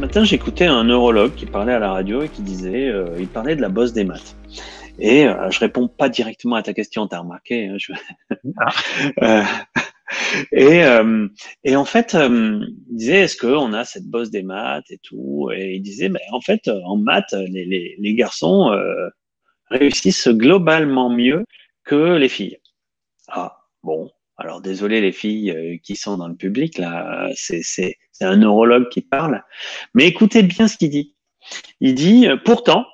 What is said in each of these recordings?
matin, j'écoutais un neurologue qui parlait à la radio et qui disait, il parlait de la bosse des maths. Et je réponds pas directement à ta question, t'as remarqué, hein, Ah, euh, et, euh, et en fait, il disait, est-ce qu'on a cette bosse des maths et tout? Et il disait, ben, en fait, en maths, les garçons réussissent globalement mieux que les filles. Ah, bon. Alors désolé les filles qui sont dans le public là, c'est un neurologue qui parle, mais écoutez bien ce qu'il dit. Il dit pourtant,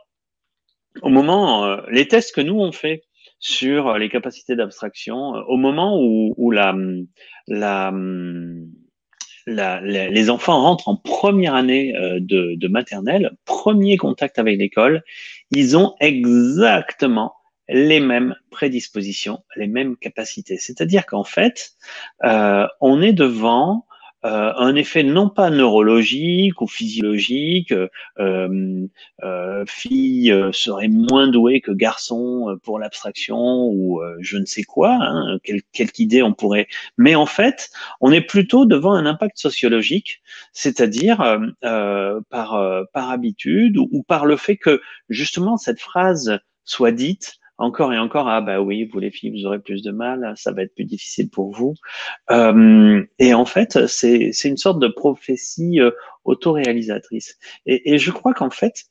au moment, les tests que nous on fait sur les capacités d'abstraction, au moment où la, les enfants rentrent en première année de maternelle, premier contact avec l'école, ils ont exactement les mêmes prédispositions, les mêmes capacités. C'est-à-dire qu'en fait, on est devant un effet non pas neurologique ou physiologique, fille serait moins douée que garçon pour l'abstraction ou je ne sais quoi, hein, quelque idée on pourrait. Mais en fait, on est plutôt devant un impact sociologique, c'est-à-dire par habitude ou par le fait que justement cette phrase soit dite encore et encore, ah bah oui, vous les filles, vous aurez plus de mal, ça va être plus difficile pour vous. Et en fait, c'est une sorte de prophétie autoréalisatrice. Et je crois qu'en fait,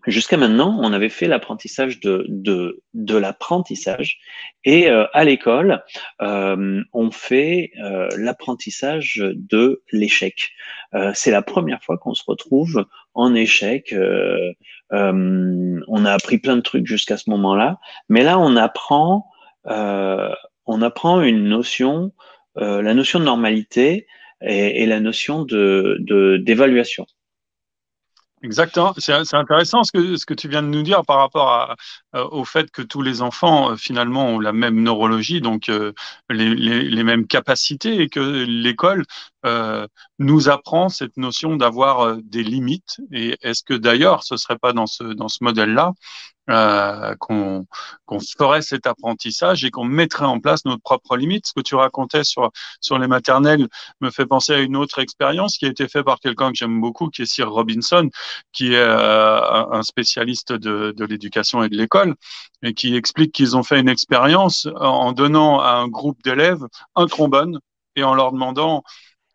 jusqu'à maintenant, on avait fait l'apprentissage de l'apprentissage et à l'école, on fait l'apprentissage de l'échec. C'est la première fois qu'on se retrouve en échec. On a appris plein de trucs jusqu'à ce moment-là, mais là, on apprend une notion, la notion de normalité et la notion d'évaluation. exactement. C'est intéressant ce que tu viens de nous dire par rapport au fait que tous les enfants, finalement, ont la même neurologie, donc les mêmes capacités, et que l'école nous apprend cette notion d'avoir des limites. Et est-ce que d'ailleurs, ce serait pas dans ce modèle-là qu'on ferait cet apprentissage et qu'on mettrait en place notre propre limite. Ce que tu racontais sur les maternelles me fait penser à une autre expérience qui a été faite par quelqu'un que j'aime beaucoup, qui est Sir Robinson, qui est un spécialiste de l'éducation et de l'école, et qui explique qu'ils ont fait une expérience en donnant à un groupe d'élèves un trombone et en leur demandant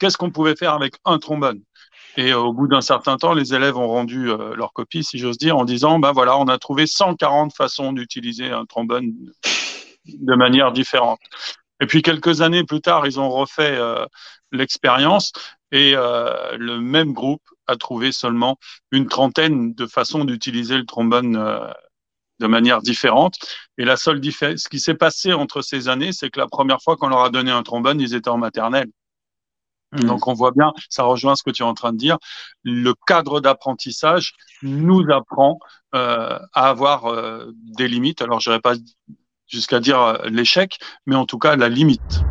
qu'est-ce qu'on pouvait faire avec un trombone. Et au bout d'un certain temps, les élèves ont rendu leur copie, si j'ose dire, en disant, ben voilà, on a trouvé 140 façons d'utiliser un trombone de manière différente. Et puis quelques années plus tard, ils ont refait l'expérience, et le même groupe a trouvé seulement une trentaine de façons d'utiliser le trombone de manière différente. Et la seule différence, ce qui s'est passé entre ces années, c'est que la première fois qu'on leur a donné un trombone, ils étaient en maternelle. Mm. Donc on voit bien, ça rejoint ce que tu es en train de dire, le cadre d'apprentissage nous apprend à avoir des limites. Alors je n'irai pas jusqu'à dire l'échec, mais en tout cas la limite.